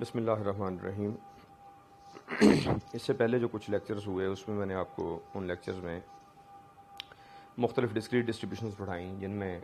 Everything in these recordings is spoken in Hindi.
बिस्मिल्लाहिर्रहमानिर्रहीम। इससे पहले जो कुछ लेक्चर्स हुए उसमें मैंने आपको उन लेक्चर्स में मुख्तलिफ डिस्क्रीट डिस्ट्रीब्यूशंस पढ़ाई जिनमें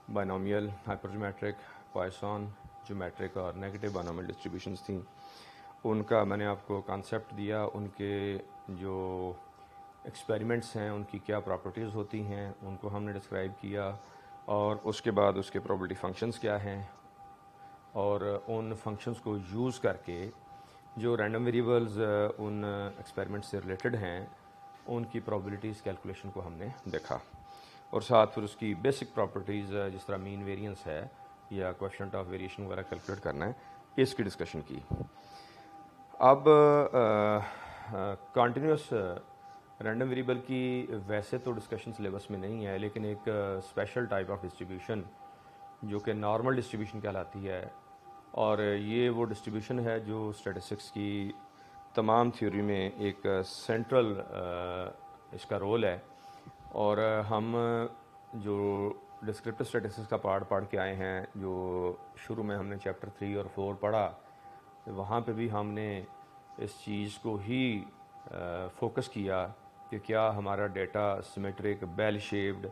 बायनोमियल, हाइपरजोमेट्रिक, पॉइसन, ज्योमेट्रिक और नेगेटिव बायनोमियल डिस्ट्रीब्यूशंस थी। उनका मैंने आपको कॉन्सेप्ट दिया, उनके जो एक्सपेरिमेंट्स हैं उनकी क्या प्रॉपर्टीज़ होती हैं उनको हमने डिस्क्राइब किया, और उसके बाद उसके प्रोबेबिलिटी फंक्शंस क्या हैं, और उन फंक्शंस को यूज़ करके जो रैंडम वेरिएबल्स उन एक्सपेरिमेंट से रिलेटेड हैं उनकी प्रोबेबिलिटीज़ कैलकुलेशन को हमने देखा, और साथ फिर उसकी बेसिक प्रॉपर्टीज़ जिस तरह मीन वेरिएंस है या कोएफिशिएंट ऑफ वेरिएशन वगैरह कैलकुलेट करना है, इसकी डिस्कशन की। अब कंटिन्यूस रैंडम वेरिएबल की वैसे तो डिस्कशन सिलेबस में नहीं है, लेकिन एक स्पेशल टाइप ऑफ डिस्ट्रीब्यूशन जो कि नॉर्मल डिस्ट्रीब्यूशन कहलाती है, और ये वो डिस्ट्रीब्यूशन है जो स्टैटिस्टिक्स की तमाम थ्योरी में एक सेंट्रल इसका रोल है। और हम जो डिस्क्रिप्टिव स्टैटिस्टिक्स का पार्ट पढ़ के आए हैं, जो शुरू में हमने चैप्टर 3 और 4 पढ़ा, वहाँ पे भी हमने इस चीज़ को ही फोकस किया कि क्या हमारा डेटा सिमेट्रिक, बेल शेप्ड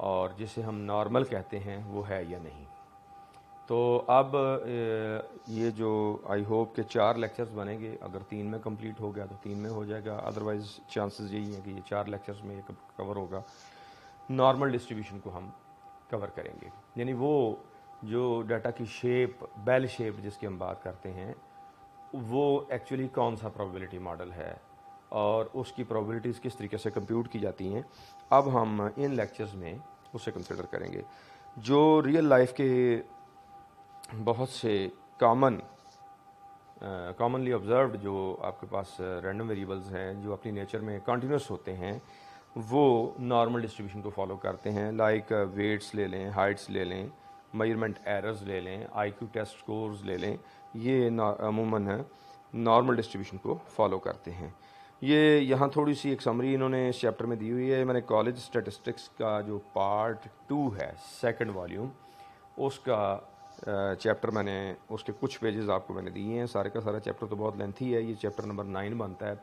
और जिसे हम नॉर्मल कहते हैं वो है या नहीं। तो अब ये जो आई होप के 4 लेक्चर्स बनेंगे, अगर 3 में कंप्लीट हो गया तो 3 में हो जाएगा, अदरवाइज़ चांसेस यही हैं कि ये 4 लेक्चर्स में ये कवर होगा। नॉर्मल डिस्ट्रीब्यूशन को हम कवर करेंगे, यानी वो जो डाटा की शेप, बेल शेप जिसकी हम बात करते हैं, वो एक्चुअली कौन सा प्रोबेबिलिटी मॉडल है और उसकी प्रोबेबिलिटीज़ किस तरीके से कंप्यूट की जाती हैं, अब हम इन लेक्चर्स में उसे कंसिडर करेंगे। जो रियल लाइफ के बहुत से कॉमनली ऑब्जर्व्ड जो आपके पास रैंडम वेरिएबल्स हैं जो अपनी नेचर में कंटिन्यूस होते हैं, वो नॉर्मल डिस्ट्रीब्यूशन को फॉलो करते हैं। लाइक वेट्स ले लें, हाइट्स ले लें, मेजरमेंट एरर्स ले लें, आईक्यू टेस्ट स्कोर्स ले लें, ये अमूमन नॉर्मल डिस्ट्रीब्यूशन को फॉलो करते हैं। ये यहाँ थोड़ी सी एक समरी इन्होंने इस चैप्टर में दी हुई है। मैंने कॉलेज स्टैटिस्टिक्स का जो पार्ट 2 है, सेकंड वॉल्यूम, उसका चैप्टर मैंने उसके कुछ पेजेस आपको मैंने दिए हैं। सारे का सारा चैप्टर तो बहुत लेंथी है, ये चैप्टर नंबर 9 बनता है।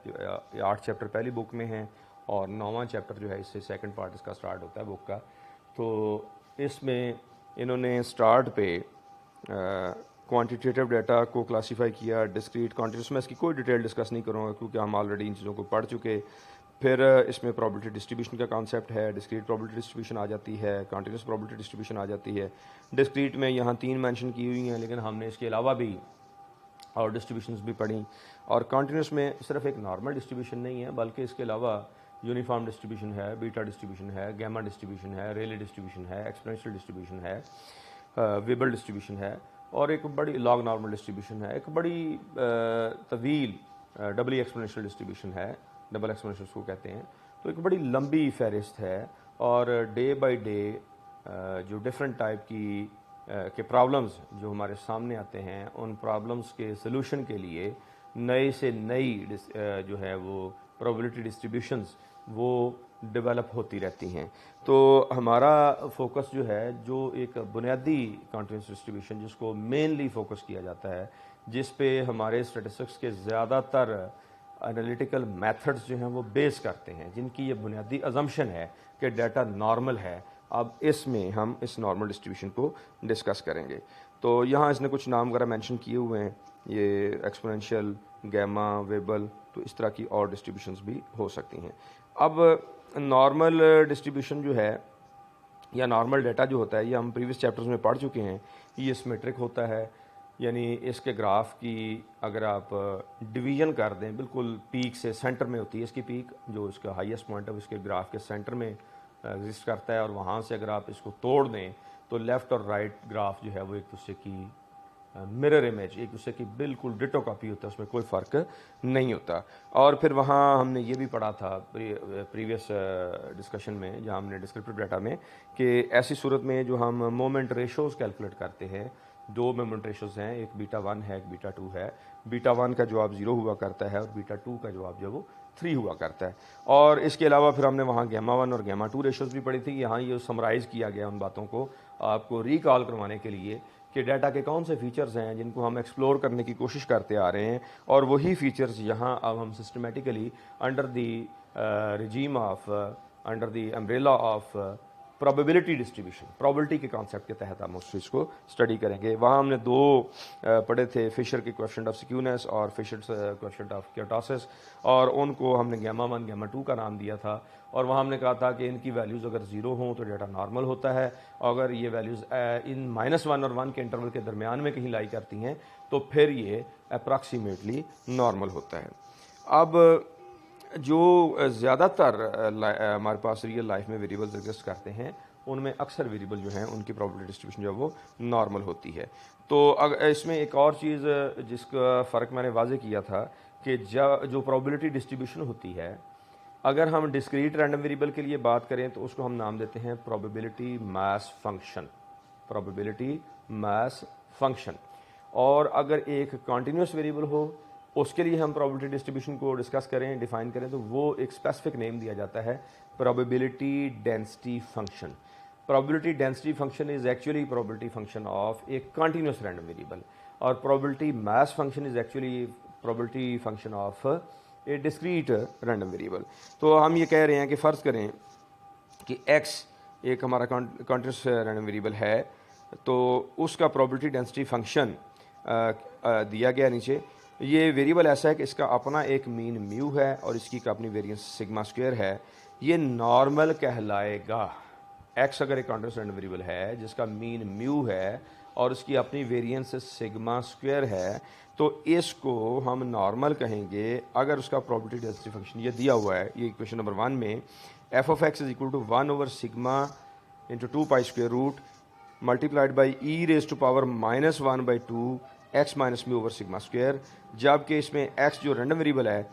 8 चैप्टर पहली बुक में हैं और 9वां चैप्टर जो है इससे सेकंड पार्ट इसका स्टार्ट होता है बुक का। तो इसमें इन्होंने स्टार्ट पे क्वांटिटेटिव डाटा को क्लासीफाई किया, डिस्क्रीट, कॉन्टिन्यूस। मैं इसकी कोई डिटेल डिस्कस नहीं करूँगा क्योंकि हम ऑलरेडी इन चीज़ों को पढ़ चुके। फिर इसमें प्रोबेबिलिटी डिस्ट्रीब्यूशन का कॉन्सेप्ट है, डिस्क्रीट प्रोबेबिलिटी डिस्ट्रीब्यूशन आ जाती है, कॉन्टिन्यूस प्रोबेबिलिटी डिस्ट्रीब्यूशन आ जाती है। डिस्क्रीट में यहाँ 3 मेंशन की हुई हैं, लेकिन हमने इसके अलावा भी और डिस्ट्रीब्यूशंस भी पढ़ी। और कॉन्टिन्यूस में सिर्फ एक नॉर्मल डिस्ट्रीब्यूशन नहीं है, बल्कि इसके अलावा यूनिफॉर्म डिस्ट्रीब्यूशन है, बीटा डिस्ट्रीब्यूशन है, गैमा डिस्ट्रीब्यूशन है, रेले डिस्ट्रीब्यूशन है, एक्सपोनेंशियल डिस्ट्रीब्यूशन है, वेबल डिस्ट्रीब्यूशन है, और एक बड़ी लॉग नॉर्मल डिस्ट्रीब्यूशन है, एक बड़ी तवील डबल एक्सपोनेंशियल डिस्ट्रीब्यूशन है, डबल एक्सपोनेंशियल को कहते हैं। तो एक बड़ी लंबी फहरिस्त है, और डे बाय डे जो डिफरेंट टाइप की के प्रॉब्लम्स जो हमारे सामने आते हैं, उन प्रॉब्लम्स के सलूशन के लिए नए से नई जो है वो प्रोबेबिलिटी डिस्ट्रीब्यूशंस वो डेवलप होती रहती हैं। तो हमारा फोकस जो है, जो एक बुनियादी कॉन्टिन्यूस डिस्ट्रीब्यूशन जिसको मेनली फोकस किया जाता है, जिस पे हमारे स्टैटिस्टिक्स के ज़्यादातर एनालिटिकल मेथड्स जो हैं वो बेस करते हैं, जिनकी ये बुनियादी अजम्पशन है कि डाटा नॉर्मल है। अब इसमें हम इस नॉर्मल डिस्ट्रीब्यूशन को डिस्कस करेंगे। तो यहाँ इसने कुछ नाम वगैरह मेंशन किए हुए हैं, ये एक्सपोनेंशियल, गैमा, वेबल, तो इस तरह की और डिस्ट्रीब्यूशंस भी हो सकती हैं। अब नॉर्मल डिस्ट्रीब्यूशन जो है या नॉर्मल डाटा जो होता है, ये हम प्रीवियस चैप्टर्स में पढ़ चुके हैं। ये सिमेट्रिक होता है, यानी इसके ग्राफ की अगर आप डिवीज़न कर दें, बिल्कुल पीक से सेंटर में होती है इसकी पीक, जो इसका हाईएस्ट पॉइंट है इसके ग्राफ के सेंटर में एग्जिस्ट करता है, और वहाँ से अगर आप इसको तोड़ दें तो लेफ़्ट और राइट ग्राफ जो है वो एक दूसरे की मिरर इमेज, एक दूसरे की बिल्कुल डिटो कॉपी होता है, उसमें कोई फ़र्क नहीं होता। और फिर वहाँ हमने ये भी पढ़ा था प्रीवियस डिस्कशन में, जहाँ हमने डिस्क्रिप्टिव डाटा में, कि ऐसी सूरत में जो हम मोमेंट रेशोज़ कैलकुलेट करते हैं, 2 मोमेंट रेशोज़ हैं, एक बीटा 1 है, एक बीटा 2 है। बीटा 1 का जवाब 0 हुआ करता है और बीटा 2 का जवाब जो वो 3 हुआ करता है। और इसके अलावा फिर हमने वहाँ गैमा 1 और गैमा 2 रेशोज़ भी पढ़ी थी। यहाँ ये समराइज़ किया गया उन बातों को आपको रिकॉल करवाने के लिए कि डाटा के कौन से फीचर्स हैं जिनको हम एक्सप्लोर करने की कोशिश करते आ रहे हैं, और वही फीचर्स यहाँ अब हम systematically under the regime of under the umbrella of probability distribution, probability के कॉन्सेप्ट के तहत हम उस चीज़ को स्टडी करेंगे। वहाँ हमने दो पढ़े थे, फिशर के कोएफिशिएंट ऑफ सिक्यूनेस और फिशर कोएफिशिएंट ऑफ क्योटोसिस, और उनको हमने गामा 1 गामा 2 का नाम दिया था। और वहाँ हमने कहा था कि इनकी वैल्यूज़ अगर ज़ीरो हों तो डाटा नॉर्मल होता है, अगर ये वैल्यूज़ इन -1 और 1 के इंटरवल के दरमियान में कहीं लाई करती हैं तो फिर ये अप्रॉक्सीमेटली नॉर्मल होता है। अब जो ज़्यादातर हमारे पास रियल लाइफ में वेरिएबल्स एग्जिस्ट करते हैं, उनमें अक्सर वेरिएबल जो हैं उनकी प्रोबेबिलिटी डिस्ट्रीब्यूशन जो है वो नॉर्मल होती है। तो इसमें एक और चीज़ जिसका फ़र्क मैंने वाजे किया था कि जो प्रोबेबिलिटी डिस्ट्रीब्यूशन होती है, अगर हम डिस्क्रीट रैंडम वेरिएबल के लिए बात करें तो उसको हम नाम देते हैं probability mass function, probability mass function. और अगर एक कॉन्टीन्यूस वेरिएबल हो उसके लिए हम प्रोबेबिलिटी डिस्ट्रीब्यूशन को डिस्कस करें, डिफाइन करें, तो वो एक स्पेसिफिक नेम दिया जाता है, probability density function. Probability density function is actually probability function of a continuous random variable, और probability mass function is actually probability function of a discrete random variable. तो हम ये कह रहे हैं कि फ़र्ज़ करें कि x एक हमारा कॉन्टीन्यूस रैंडम वेरिएबल है, तो उसका प्रोबेबिलिटी डेंसिटी फंक्शन दिया गया नीचे। ये वेरिएबल ऐसा है कि इसका अपना एक मीन म्यू है और इसकी का अपनी वेरिएंस सिग्मा स्क्वायर है। ये नॉर्मल कहलाएगा। x अगर एक कॉन्टीन्यूस रैंडम वेरिएबल है जिसका मीन म्यू है और उसकी अपनी वेरिएंस सिग्मा स्क्वायर है, तो इसको हम नॉर्मल कहेंगे अगर उसका प्रोबेबिलिटी डेंसिटी फंक्शन ये दिया हुआ है। ये इक्वेशन नंबर 1 में f of x is equal to 1 over sigma into 2 pi square root multiplied by e raise to power -1/2 x minus mu over sigma square. जबकि इसमें x जो रैंडम वेरिएबल है,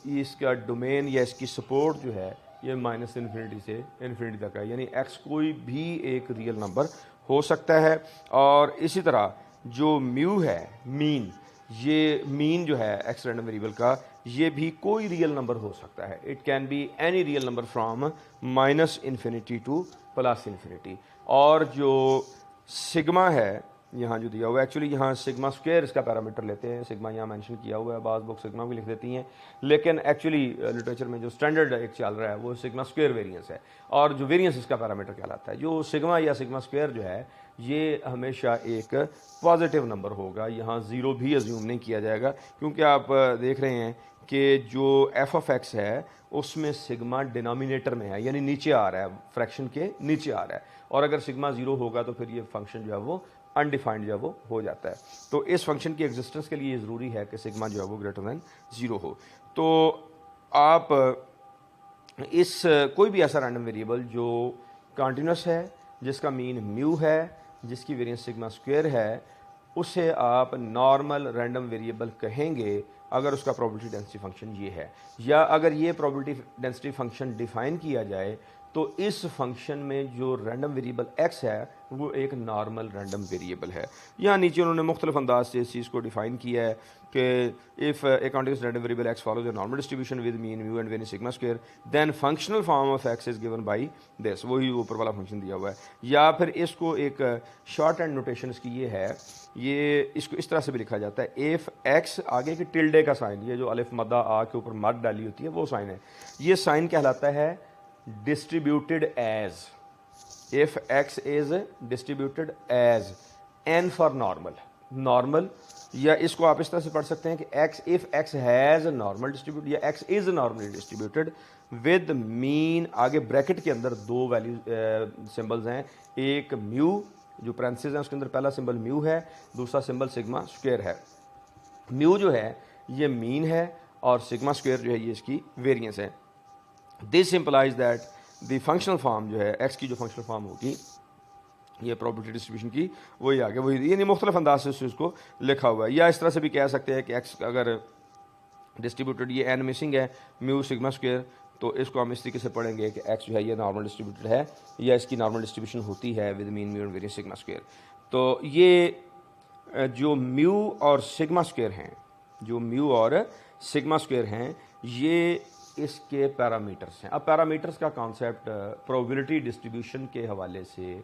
इसका डोमेन या इसकी सपोर्ट जो है ये -इन्फिनिटी से इन्फिनिटी तक है, यानी x कोई भी एक रियल नंबर हो सकता है। और इसी तरह जो म्यू है, मीन, ये मीन जो है x रैंडम वेरिएबल का, ये भी कोई रियल नंबर हो सकता है। It can be any real number from -infinity to +infinity. और जो सिग्मा है यहाँ जो दिया हुआ है, एक्चुअली यहाँ सिग्मा स्क्वायर इसका पैरामीटर लेते हैं, सिग्मा यहाँ मेंशन किया हुआ है, बाज़ बुक सिग्मा भी लिख देती हैं, लेकिन एक्चुअली लिटरेचर में जो स्टैंडर्ड एक चल रहा है वो सिग्मा स्क्वायर वेरिएंस है, और जो वेरिएंस इसका पैरामीटर कहलाता है। जो सिग्मा या सिग्मा स्क्वायर जो है ये हमेशा एक पॉजिटिव नंबर होगा, यहाँ ज़ीरो भी अज्यूम नहीं किया जाएगा, क्योंकि आप देख रहे हैं कि जो f ऑफ x है उसमें सिग्मा डिनोमिनेटर में है, यानी नीचे आ रहा है, फ्रैक्शन के नीचे आ रहा है, और अगर सिग्मा ज़ीरो होगा तो फिर ये फंक्शन जो है वो अनडिफाइंड जो है वो हो जाता है। तो इस फंक्शन की एग्जिस्टेंस के लिए ज़रूरी है कि सिग्मा जो है वो ग्रेटर दैन ज़ीरो हो। तो आप इस कोई भी ऐसा रैंडम वेरिएबल जो कॉन्टीन्यूस है, जिसका मीन म्यू है, जिसकी वेरिएंस सिग्मा स्क्वायर है, उसे आप नॉर्मल रैंडम वेरिएबल कहेंगे अगर उसका प्रोबेबिलिटी डेंसिटी फंक्शन ये है। या अगर ये प्रोबेबिलिटी डेंसिटी फंक्शन डिफाइन किया जाए तो इस फंक्शन में जो रैंडम वेरिएबल x है वो एक नॉर्मल रैंडम वेरिएबल है। यहाँ नीचे उन्होंने मुख्तलिफ अंदाज से इस चीज़ को डिफाइन किया है कि if a continuous random variable x follows a normal distribution with mean mu and variance sigma square, then functional form of x is given by this, वही ऊपर वाला फंक्शन दिया हुआ है। या फिर इसको एक शॉर्ट हैंड नोटेशन इसकी ये है, ये इसको इस तरह से भी लिखा जाता है, इफ़ x आगे के टिल्डे का साइन, ये जो अलिफ मद्दा आ के ऊपर मद डाली होती है वो साइन है, ये साइन कहलाता है distributed as, if x is distributed as n for normal, या इसको आप इस तरह से पढ़ सकते हैं कि if x has normal distributed या x is normally distributed with mean, आगे ब्रैकेट के अंदर दो वैल्यू सिंबल्स हैं, एक म्यू जो पैरेंथेसिस है उसके अंदर पहला सिंबल म्यू है, दूसरा सिंबल सिग्मा स्क्वायर है। म्यू जो है ये मीन है और सिग्मा स्क्वायर जो है ये इसकी वेरिएंस है। This implies that the functional form जो है x की जो फंक्शनल फॉर्म होगी ये प्रोबेबिलिटी डिस्ट्रीब्यूशन की वही आगे वही, यानी मुख्तलिफ अंदाज से उसको लिखा हुआ है। या इस तरह से भी कह सकते हैं कि x अगर डिस्ट्रीब्यूटेड, ये n मिसिंग है, म्यू सिग्मा स्क्वायर, तो इसको हम इस तरीके से पढ़ेंगे कि x जो है ये नॉर्मल डिस्ट्रीब्यूटेड है या इसकी नॉर्मल डिस्ट्रीब्यूशन होती है with mean mu and variance sigma square. तो ये जो म्यू और सिग्मा स्क्वायर हैं, जो म्यू और सिग्मा स्क्वायर हैं, ये इसके पैरामीटर्स हैं। अब पैरामीटर्स का कॉन्सेप्ट प्रोबेबिलिटी डिस्ट्रीब्यूशन के हवाले से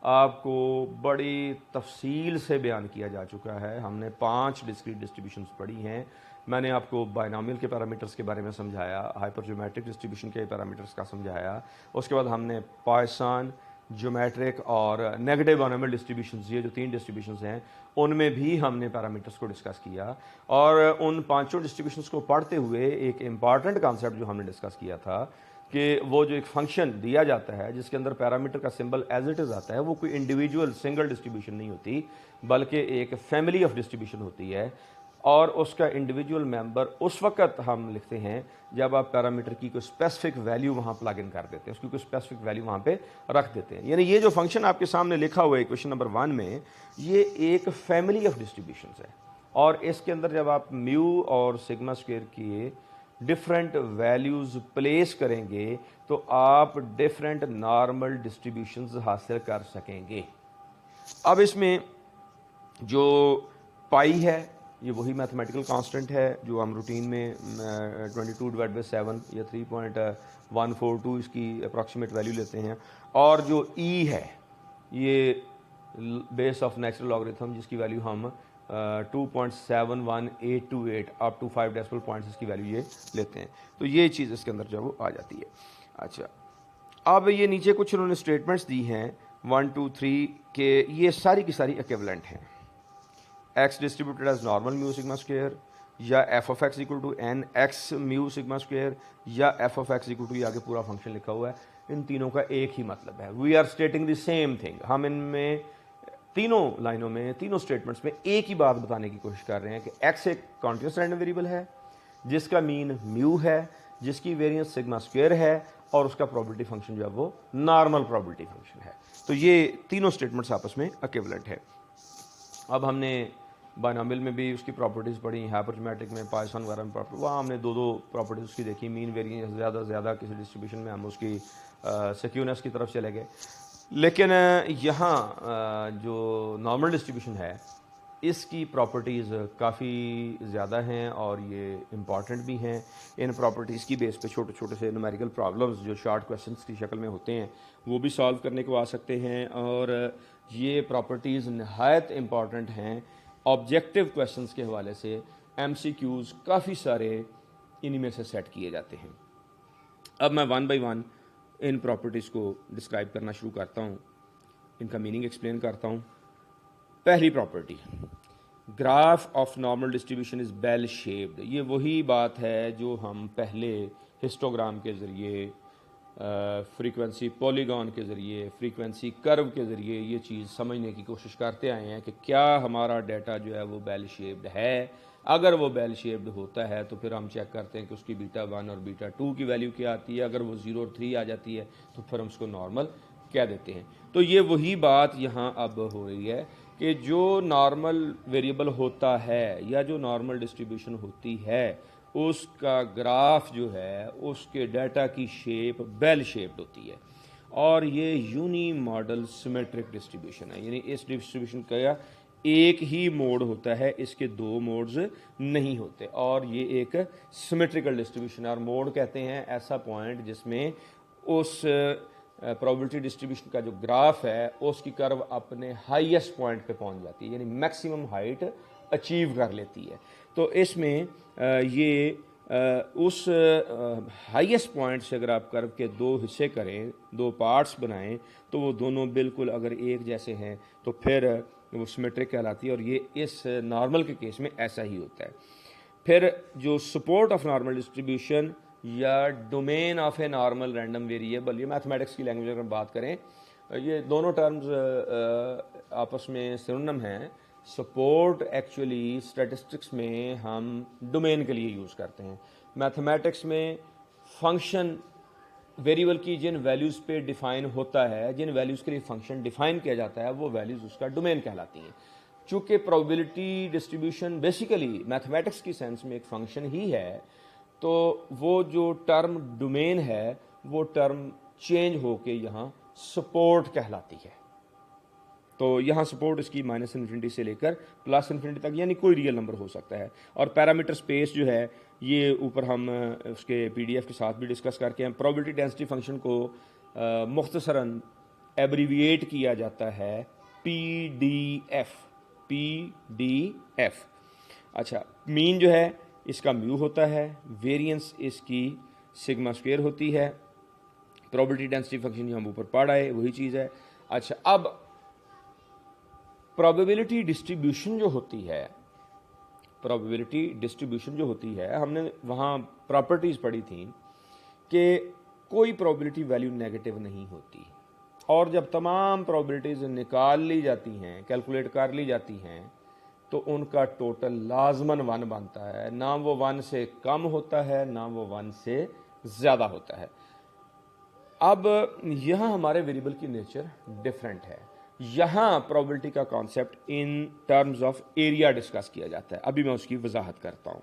आपको बड़ी तफसील से बयान किया जा चुका है। हमने 5 डिस्क्रीट डिस्ट्रीब्यूशंस पढ़ी हैं। मैंने आपको बायनॉमियल के पैरामीटर्स के बारे में समझाया, हाइपरज्योमेट्रिक डिस्ट्रीब्यूशन के पैरामीटर्स का समझाया। उसके बाद हमने पॉइसन, ज्योमेट्रिक और नेगेटिव बायनॉमियल डिस्ट्रीब्यूशंस, ये जो 3 डिस्ट्रीब्यूशंस हैं, उनमें भी हमने पैरामीटर्स को डिस्कस किया। और उन 5 डिस्ट्रीब्यूशंस को पढ़ते हुए एक इम्पॉर्टेंट कॉन्सेप्ट जो हमने डिस्कस किया था कि वो जो एक फंक्शन दिया जाता है जिसके अंदर पैरामीटर का सिंबल एज इट इज़ आता है, वो कोई इंडिविजुअल सिंगल डिस्ट्रीब्यूशन नहीं होती, बल्कि एक फैमिली ऑफ डिस्ट्रीब्यूशन होती है। और उसका इंडिविजुअल मेंबर उस वक्त हम लिखते हैं जब आप पैरामीटर की कोई स्पेसिफिक वैल्यू वहाँ प्लग इन कर देते हैं, उसकी कोई स्पेसिफिक वैल्यू वहाँ पे रख देते हैं। यानी ये जो फंक्शन आपके सामने लिखा हुआ है क्वेश्चन नंबर 1 में, ये एक फैमिली ऑफ डिस्ट्रीब्यूशंस है। और इसके अंदर जब आप म्यू और सिग्मा स्क्वायर की डिफरेंट वैल्यूज़ प्लेस करेंगे तो आप डिफरेंट नॉर्मल डिस्ट्रीब्यूशंस हासिल कर सकेंगे। अब इसमें जो पाई है ये वही मैथमेटिकल कांस्टेंट है जो हम रूटीन में 22/7 या 3.142 इसकी अप्रॉक्सीमेट वैल्यू लेते हैं। और जो ई है ये बेस ऑफ नेचुरल लॉगरिथम जिसकी वैल्यू हम 2.71828 अप टू 5 डेसिमल पॉइंट्स इसकी वैल्यू ये लेते हैं। तो ये चीज़ इसके अंदर जो वो आ जाती है। अच्छा, अब ये नीचे कुछ उन्होंने स्टेटमेंट्स दी हैं 1 2 3 के, ये सारी की सारी इक्विवेलेंट हैं। X distributed as normal mu sigma square, या F of X equal to N X mu sigma square, या F of X equal to, ये आगे पूरा फंक्शन लिखा हुआ है। इन तीनों का एक ही मतलब है, we are stating the same thing. हम इनमें तीनों लाइनों में, तीनों स्टेटमेंट्स में एक ही बात बताने की कोशिश कर रहे हैं कि एक्स एक कॉन्टिन्यूस रैंडम वेरिएबल है जिसका मीन म्यू है, जिसकी वेरिएंस सिग्मा स्क्वायर है, और उसका प्रोबेबिलिटी फंक्शन जो है वो नॉर्मल प्रोबेबिलिटी फंक्शन है। तो ये तीनों स्टेटमेंट्स आपस में इक्विवेलेंट है। अब हमने बायनॉमियल में भी उसकी प्रॉपर्टीज़ पढ़ी, हाइपरज्योमेट्रिक में, पॉइसन वगैरह में प्रॉपर्टी, वहाँ हमने दो प्रॉपर्टीज़ उसकी देखी। मीन वेरिएंस ज़्यादा से ज़्यादा किसी डिस्ट्रीब्यूशन में हम उसकी सिक्योरनेस की तरफ चले गए। लेकिन यहाँ जो नॉर्मल डिस्ट्रीब्यूशन है इसकी प्रॉपर्टीज़ काफ़ी ज़्यादा हैं और ये इम्पॉर्टेंट भी हैं। इन प्रॉपर्टीज़ की बेस पे छोटे छोटे से न्यूमेरिकल प्रॉब्लम्स जो शॉर्ट क्वेश्चंस की शक्ल में होते हैं वो भी सॉल्व करने को आ सकते हैं। और ये प्रॉपर्टीज़ नहायत इम्पॉर्टेंट हैं ऑब्जेक्टिव क्वेश्चंस के हवाले से। MCQs काफ़ी सारे इन्हीं में से सेट किए जाते हैं। अब मैं 1 बाई 1 इन प्रॉपर्टीज़ को डिस्क्राइब करना शुरू करता हूँ, इनका मीनिंग एक्सप्लेन करता हूँ। पहली property, graph of normal distribution is bell shaped. ये वही बात है जो हम पहले हिस्टोग्राम के ज़रिए, फ्रीक्वेंसी पॉलीगॉन के ज़रिए, फ्रीक्वेंसी कर्व के ज़रिए ये चीज़ समझने की कोशिश करते आए हैं कि क्या हमारा डाटा जो है वो बेल शेप्ड है। अगर वो बेल शेप्ड होता है तो फिर हम चेक करते हैं कि उसकी बीटा 1 और बीटा 2 की वैल्यू क्या आती है। अगर वो 0 और 3 आ जाती है तो फिर हम उसको नॉर्मल कह देते हैं। तो ये वही बात यहाँ अब हो रही है कि जो नॉर्मल वेरिएबल होता है या जो नॉर्मल डिस्ट्रीब्यूशन होती है उसका ग्राफ जो है उसके डाटा की शेप बेल शेप्ड होती है। और ये यूनी मॉडल सिमेट्रिक डिस्ट्रीब्यूशन है, यानी इस डिस्ट्रीब्यूशन का एक ही मोड होता है, इसके 2 मोड्स नहीं होते। और ये एक सिमेट्रिकल डिस्ट्रीब्यूशन है। और मोड कहते हैं ऐसा पॉइंट जिसमें उस प्रोबेबिलिटी डिस्ट्रीब्यूशन का जो ग्राफ है उसकी कर्व अपने हाईएस्ट पॉइंट पे पहुंच जाती है, यानी मैक्सिमम हाइट अचीव कर लेती है। तो इसमें ये उस हाईएस्ट पॉइंट से अगर आप कर्व के 2 हिस्से करें, 2 पार्ट्स बनाएं, तो वो दोनों बिल्कुल अगर एक जैसे हैं तो फिर वो सिमेट्रिक कहलाती है। और ये इस नॉर्मल के केस में ऐसा ही होता है। फिर जो सपोर्ट ऑफ नॉर्मल डिस्ट्रीब्यूशन या domain of a normal random variable, ये मैथमेटिक्स की लैंग्वेज अगर बात करें, ये दोनों टर्म्स आपस में सिनोनिम हैं। सपोर्ट एक्चुअली स्टैटिस्टिक्स में हम डोमेन के लिए यूज़ करते हैं। मैथमेटिक्स में फंक्शन वेरिएबल की जिन वैल्यूज़ पे डिफ़ाइन होता है, जिन वैल्यूज़ के लिए फंक्शन डिफ़ाइन किया जाता है, वो वैल्यूज़ उसका डोमेन कहलाती हैं। चूँकि प्रोबेबिलिटी डिस्ट्रीब्यूशन बेसिकली मैथमेटिक्स की सेंस में एक फंक्शन ही है, तो वो जो टर्म डोमेन है वो टर्म चेंज होके यहाँ सपोर्ट कहलाती है। तो यहाँ सपोर्ट इसकी -∞ से लेकर +∞ तक, यानी कोई रियल नंबर हो सकता है। और पैरामीटर स्पेस जो है ये ऊपर हम उसके PDF के साथ भी डिस्कस करके हम प्रोबेबिलिटी डेंसिटी फंक्शन को मुख्तसरन एब्रीविएट किया जाता है PDF। PDF। अच्छा, मीन जो है इसका म्यू होता है, वेरिएंस इसकी सिग्मा स्क्वायर होती है, प्रोबेबिलिटी डेंसिटी फंक्शन हम ऊपर पढ़ आए वही चीज़ है। अच्छा, अब प्रोबेबिलिटी डिस्ट्रीब्यूशन जो होती है, प्रोबेबिलिटी डिस्ट्रीब्यूशन जो होती है, हमने वहाँ प्रॉपर्टीज़ पढ़ी थी कि कोई प्रोबेबिलिटी वैल्यू नेगेटिव नहीं होती, और जब तमाम प्रोबेबिलिटीज़ निकाल ली जाती हैं, कैलकुलेट कर ली जाती हैं, तो उनका टोटल लाजमन 1 बनता है, ना वो 1 से कम होता है ना वो 1 से ज़्यादा होता है। अब यहाँ हमारे वेरिएबल की नेचर डिफरेंट है। यहाँ प्रोबेबिलिटी का concept in terms of area discuss किया जाता है, अभी मैं उसकी वजाहत करता हूँ।